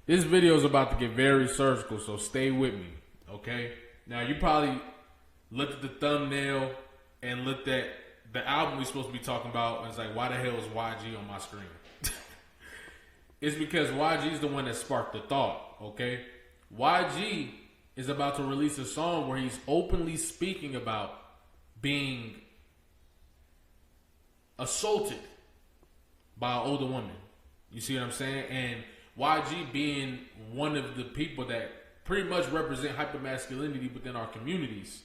This video is about to get very surgical, so stay with me, okay? Now, you probably looked at the thumbnail and looked at the album we're supposed to be talking about, and it's like, why the hell is YG on my screen? It's because YG is the one that sparked the thought, okay? YG is about to release a song where he's openly speaking about being assaulted by an older woman. You see what I'm saying? And YG being one of the people that pretty much represent hypermasculinity within our communities.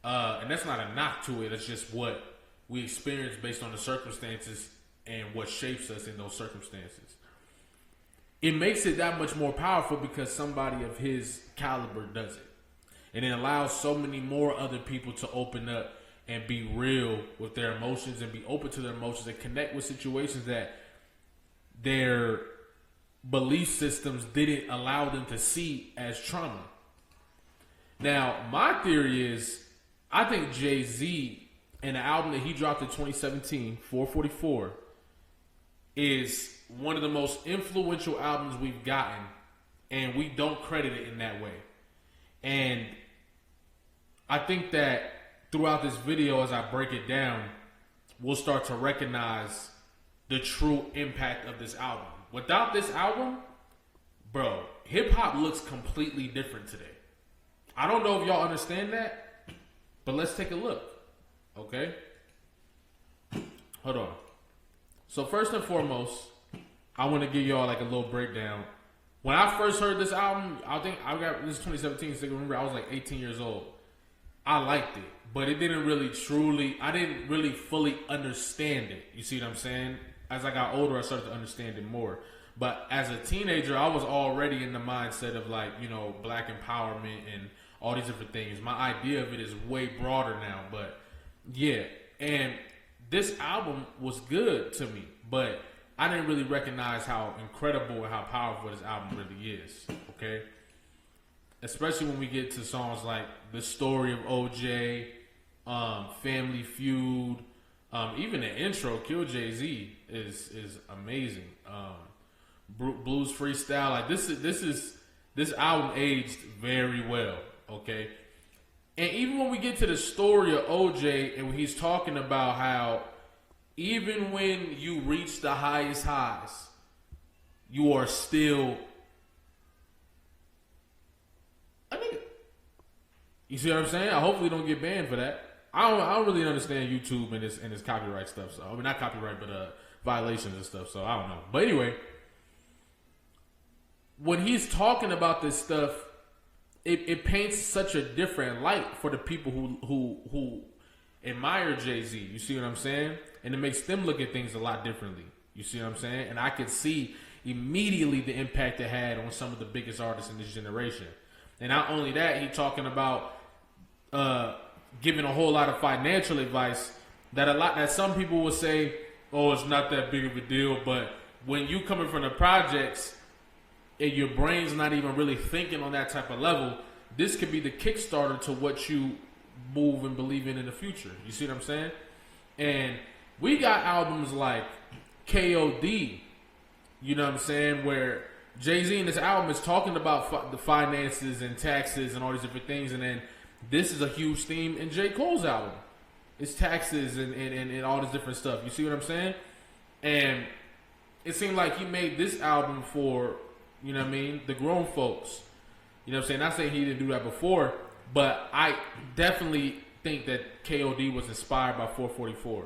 And that's not a knock to it. It's just what we experience based on the circumstances and what shapes us in those circumstances. It makes it that much more powerful because somebody of his caliber does it. And it allows so many more other people to open up and be real with their emotions and be open to their emotions and connect with situations that their belief systems didn't allow them to see as trauma. Now, my theory is, I think Jay-Z and the album that he dropped in 2017, 444, is one of the most influential albums we've gotten, and we don't credit it in that way. And I think that throughout this video, as I break it down, we'll start to recognize the true impact of this album. Without this album, bro, hip-hop looks completely different today. I don't know if y'all understand that, but let's take a look, okay? Hold on. So first and foremost, I want to give y'all like a little breakdown. When I first heard this album, this is 2017, so remember I was like 18 years old. I liked it, but it didn't really I didn't really fully understand it. You see what I'm saying? As I got older, I started to understand it more. But as a teenager, I was already in the mindset of like, you know, black empowerment and all these different things. My idea of it is way broader now, but yeah. And this album was good to me, but I didn't really recognize how incredible and how powerful this album really is, okay? Especially when we get to songs like The Story of OJ, Family Feud, even the intro, Kill Jay-Z, is amazing. Blues Freestyle, like this album aged very well, okay? And even when we get to the story of OJ and when he's talking about how even when you reach the highest highs, you are still a nigga. You see what I'm saying? I hopefully don't get banned for that. I don't really understand YouTube and this copyright stuff. So I mean, not copyright, but violations and stuff. So I don't know. But anyway, when he's talking about this stuff, it paints such a different light for the people who admire Jay-Z. You see what I'm saying? And it makes them look at things a lot differently. You see what I'm saying? And I could see immediately the impact it had on some of the biggest artists in this generation. And not only that, he talking about giving a whole lot of financial advice that some people will say, oh, it's not that big of a deal. But when you coming from the projects and your brain's not even really thinking on that type of level, this could be the Kickstarter to what you move and believe in the future. You see what I'm saying? And we got albums like KOD, you know what I'm saying, where Jay-Z in this album is talking about the finances and taxes and all these different things, and then this is a huge theme in J. Cole's album. It's taxes and all this different stuff. You see what I'm saying? And it seemed like he made this album for, you know what I mean, the grown folks. You know what I'm saying? Not saying he didn't do that before, but I definitely think that KOD was inspired by 444.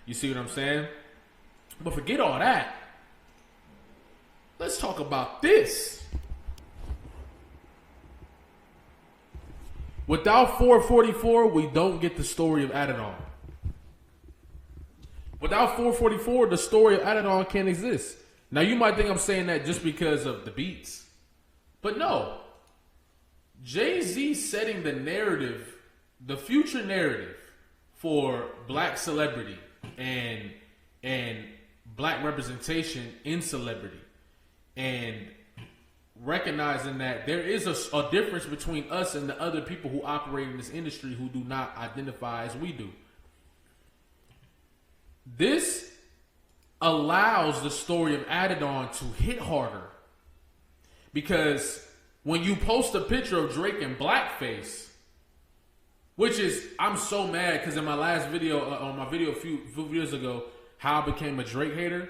You see what I'm saying? But forget all that. Let's talk about this. Without 444, we don't get the story of Adidon. Without 444, the story of Adidon can't exist. Now, you might think I'm saying that just because of the beats. But no. Jay-Z setting the narrative, the future narrative for black celebrity and black representation in celebrity, and recognizing that there is a difference between us and the other people who operate in this industry who do not identify as we do. This allows the story of Adidon to hit harder Because when you post a picture of Drake in blackface, which is, I'm so mad because in my last video, on my video a few years ago, how I became a Drake hater,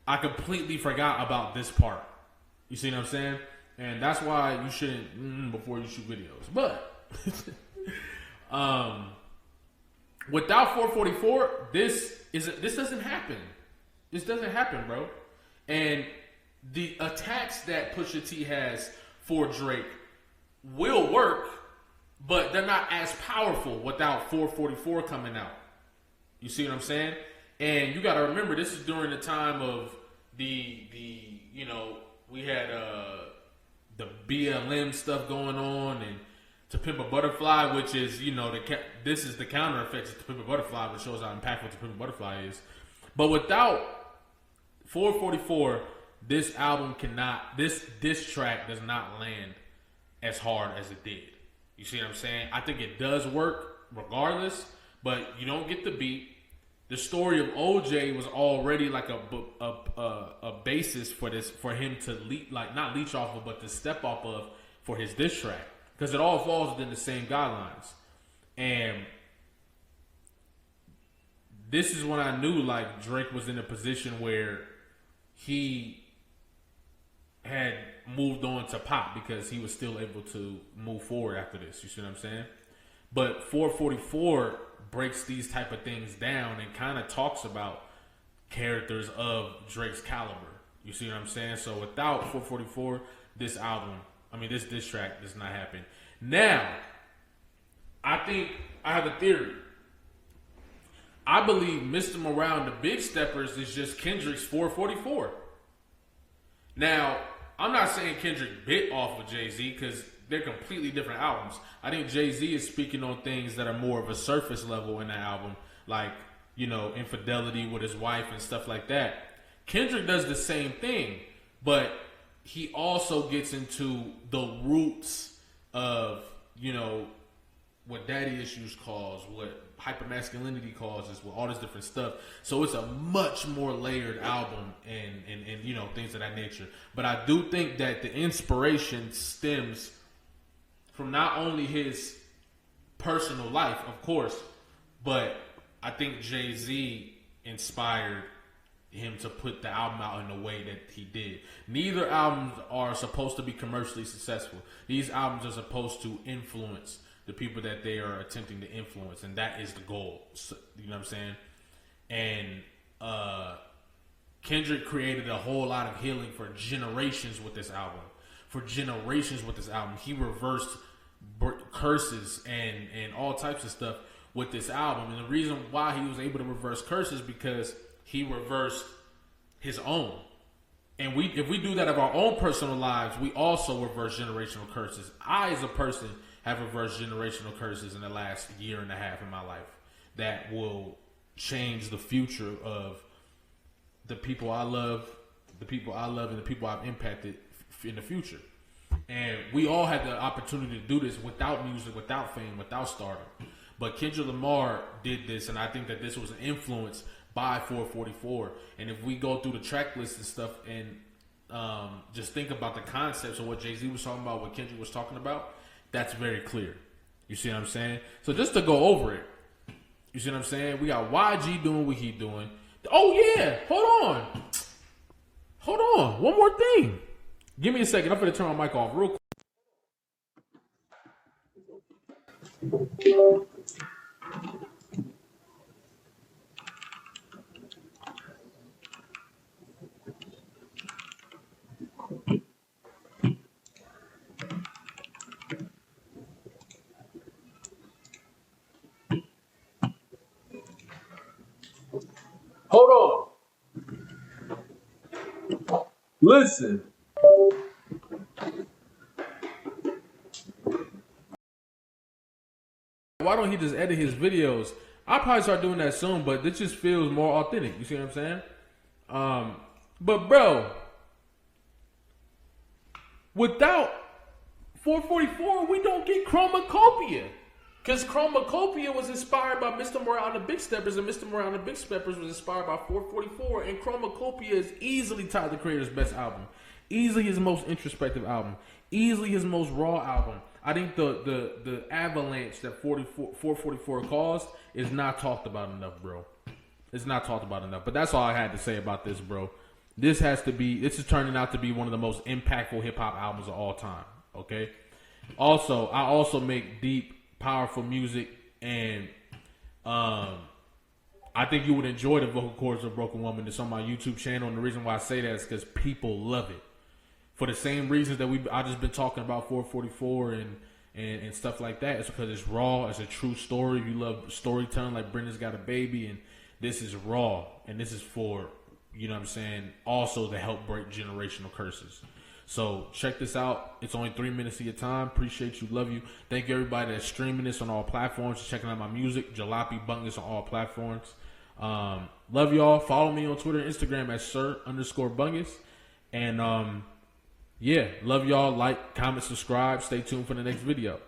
I completely forgot about this part. You see what I'm saying? And that's why you shouldn't before you shoot videos. But without 444, this doesn't happen. This doesn't happen, bro. And the attacks that Pusha T has for Drake will work, but they're not as powerful without 444 coming out. You see what I'm saying? And you got to remember, this is during the time of the you know, we had the BLM stuff going on, and To Pimp a Butterfly, which is, you know, this is the counter effects of To Pimp a Butterfly, which shows how impactful To Pimp a Butterfly is. But without 444, this track does not land as hard as it did. You see what I'm saying? I think it does work regardless, but you don't get the beat. The story of OJ was already like a basis for this, for him to not leech off of, but to step off of for his diss track, because it all falls within the same guidelines. And this is when I knew like Drake was in a position where he had moved on to pop, because he was still able to move forward after this. You see what I'm saying? But 444 breaks these type of things down and kind of talks about characters of Drake's caliber. You see what I'm saying? So without 444, this diss track does not happen. Now, I think I have a theory. I believe Mr. Morale and the Big Steppers is just Kendrick's 444. Now, I'm not saying Kendrick bit off of Jay-Z, because they're completely different albums. I think Jay-Z is speaking on things that are more of a surface level in that album, like, you know, infidelity with his wife and stuff like that. Kendrick does the same thing, but he also gets into the roots of, you know, what daddy issues cause, what hypermasculinity causes, with all this different stuff. So it's a much more layered album and you know, things of that nature. But I do think that the inspiration stems from not only his personal life, of course, but I think Jay-Z inspired him to put the album out in the way that he did. Neither albums are supposed to be commercially successful. These albums are supposed to influence the people that they are attempting to influence, and that is the goal. So, you know what I'm saying? And Kendrick created a whole lot of healing for generations with this album. He reversed curses and all types of stuff with this album. And the reason why he was able to reverse curses, because he reversed his own. And if we do that of our own personal lives, we also reverse generational curses. I, as a person, have reversed generational curses in the last year and a half in my life that will change the future of the people I love, and the people I've impacted in the future. And we all had the opportunity to do this without music, without fame, without stardom. But Kendrick Lamar did this, and I think that this was an influence by 444. And if we go through the track list and stuff and just think about the concepts of what Jay-Z was talking about, what Kendrick was talking about, that's very clear. You see what I'm saying? So just to go over it, you see what I'm saying? We got YG doing what he doing. Oh yeah, hold on. One more thing. Give me a second. I'm going to turn my mic off real quick. Hold on. Listen. Why don't he just edit his videos? I'll probably start doing that soon, but this just feels more authentic. You see what I'm saying? But bro, without 444, we don't get Chromacopia. Because Chromacopia was inspired by Mr. Morale and the Big Steppers, and Mr. Morale and the Big Steppers was inspired by 444, and Chromacopia is easily tied to Creator's best album. Easily his most introspective album. Easily his most raw album. I think the avalanche that 444 caused is not talked about enough, bro. It's not talked about enough. But that's all I had to say about this, bro. This is turning out to be one of the most impactful hip hop albums of all time. Okay. Also, I also make deep, powerful music, and I think you would enjoy the vocal cords of Broken Woman. That's on my YouTube channel, and the reason why I say that is because people love it for the same reasons that I just been talking about 444 and stuff like that. It's because it's raw. It's a true story. You love storytelling, like Brenda's Got a Baby, and this is raw, and this is for, you know what I'm saying, also to help break generational curses. So check this out. It's only 3 minutes of your time. Appreciate you. Love you. Thank you everybody that's streaming this on all platforms, checking out my music. Jalopy Bungus on all platforms. Love y'all. Follow me on Twitter and Instagram at sir_Bungus. And yeah, love y'all. Like, comment, subscribe. Stay tuned for the next video.